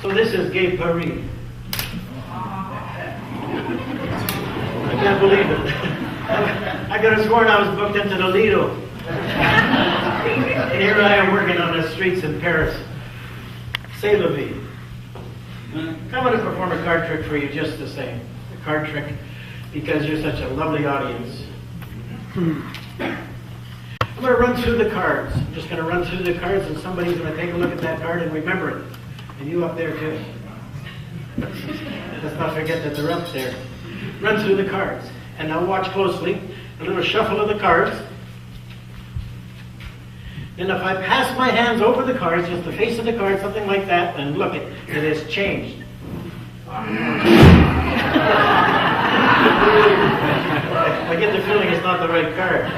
So this is Gay Paris. I can't believe it. I could have sworn I was booked into the Lido. And here I am working on the streets in Paris. C'est la vie. I'm going to perform a card trick for you just the same. A card trick because you're such a lovely audience. I'm going to run through the cards. I'm just going to run through the cards and somebody's going to take a look at that card and remember it. And you up there too. Let's not forget that they're up there. Run through the cards. And now watch closely. A little shuffle of the cards. And if I pass my hands over the cards, just the face of the card, something like that, and look, it has changed. I get the feeling it's not the right card.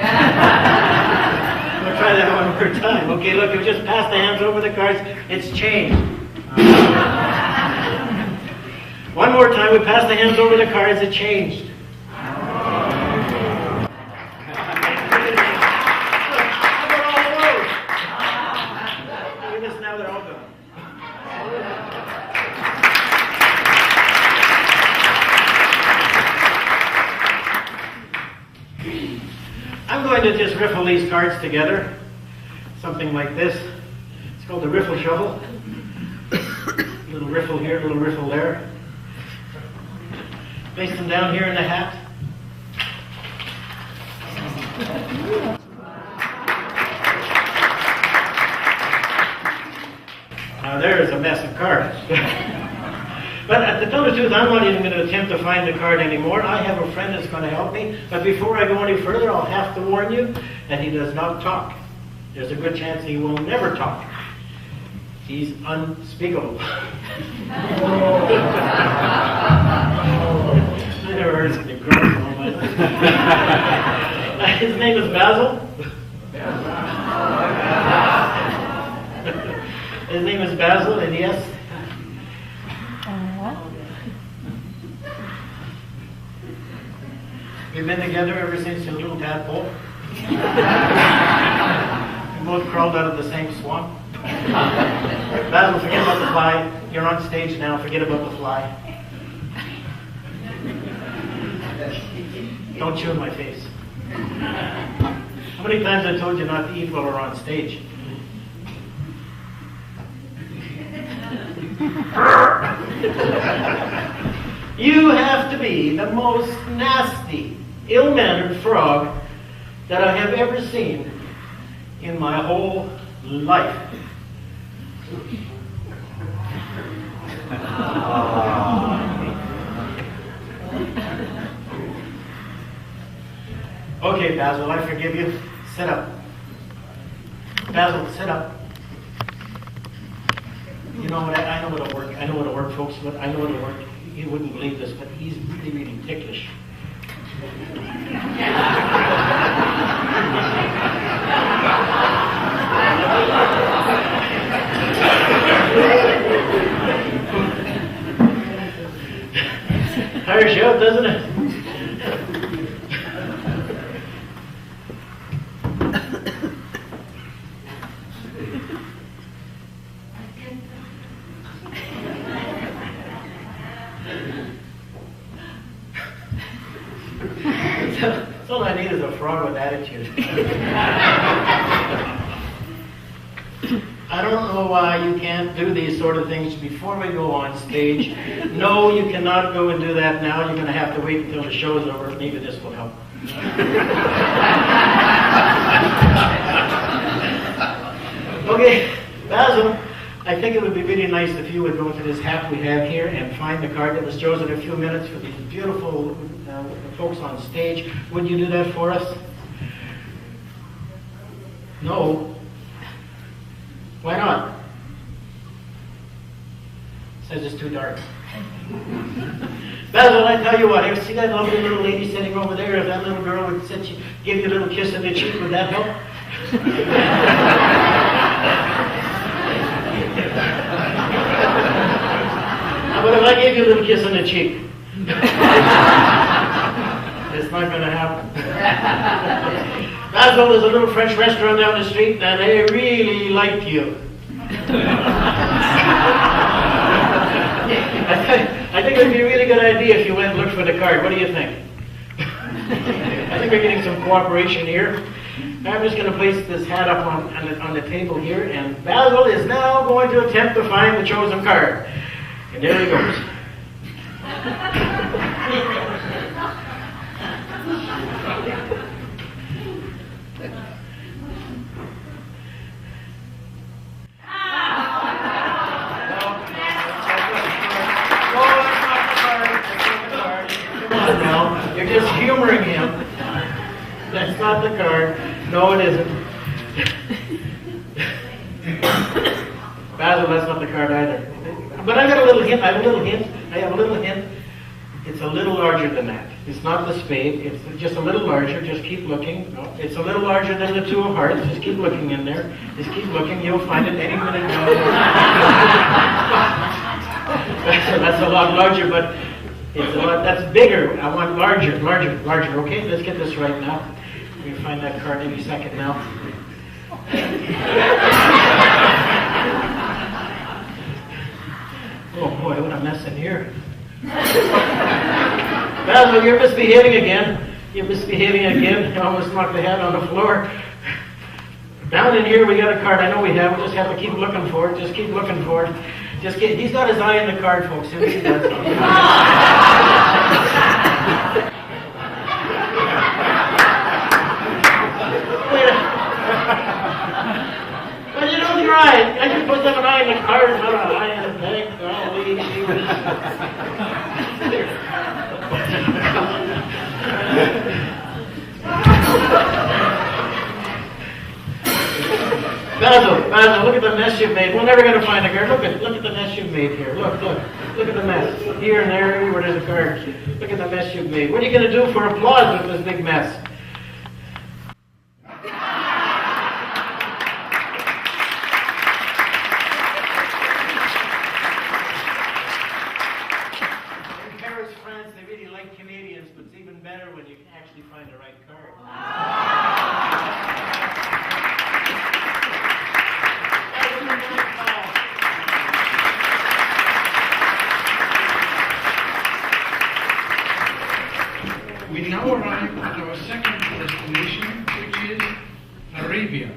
We'll try that one more time. Okay, look, we just passed the hands over the cards, it's changed. One more time, we passed the hands over the cards, it changed. I'm going to just riffle these cards together, something like this. It's called the riffle shuffle. A little riffle here, a little riffle there. Place them down here in the hat. Now there's a mess of cards. But to tell the truth, I'm not even going to attempt to find the card anymore. I have a friend that's going to help me. But before I go any further, I'll have to warn you that he does not talk. There's a good chance he will never talk. He's unspeakable. I never heard such a grunt in all my life. His name is Basil. His name is Basil, and yes, we've been together ever since your little tadpole. We both crawled out of the same swamp. Basil, forget about the fly. You're on stage now. Forget about the fly. Don't chew in my face. How many times I told you not to eat while we're on stage? You have to be the most nasty, ill-mannered frog that I have ever seen in my whole life. Okay, Basil, I forgive you. Sit up. Basil, sit up. You know what? I know what'll work. I know what'll work, folks. But I know what'll work. You wouldn't believe this, but he's really, really ticklish. Tires you out, doesn't it? All I need is a frog with attitude. I don't know why you can't do these sort of things before we go on stage. No, you cannot go and do that now. You're going to have to wait until the show is over. Maybe this will help. Okay, Basil, I think it would be really nice if you would go to this hat we have here and find the card that was chosen in a few minutes for these beautiful folks on stage. Would you do that for us? No. Why not? Says it's too dark. Basil, I tell you what, ever see that lovely little lady sitting over there? If that little girl would give you a little kiss in the cheek, would that help? How about if I gave you a little kiss on the cheek? It's not going to happen. Basil, there's a little French restaurant down the street and they really like you. I think it would be a really good idea if you went and looked for the card. What do you think? I think we're getting some cooperation here. I'm just going to place this hat up on the table here, and Basil is now going to attempt to find the chosen card. And there he goes. Now, you're just humoring him. That's not the card. No, it isn't. Basil, that's not the card either. But I got a little hint. I have a little hint. It's a little larger than that. It's not the spade. It's just a little larger. Just keep looking. No, it's a little larger than the two of hearts. Just keep looking in there. Just keep looking. You'll find it any minute now. That's a lot larger, but it's a lot. That's bigger. I want larger. Okay, let's get this right now. We'll find that card any second now. Oh boy, what a mess in here. Basil, you're misbehaving again. You almost knocked the hat on the floor. Down in here we got a card. I know we have. We just have to keep looking for it. Just keep looking for it. He's got his eye on the card, folks. He does. Well, you know, you're right. I just put an eye in the card, not an eye in the bank. Basil, look at the mess you've made. We're never going to find a card. Look at the mess you've made here. Look at the mess. Here and there, everywhere there's a card. Look at the mess you've made. What are you going to do for applause with this big mess? In Paris, France, they really like Canadians, but it's even better when you actually find the right card. We now arrive at our second destination, which is Arabia.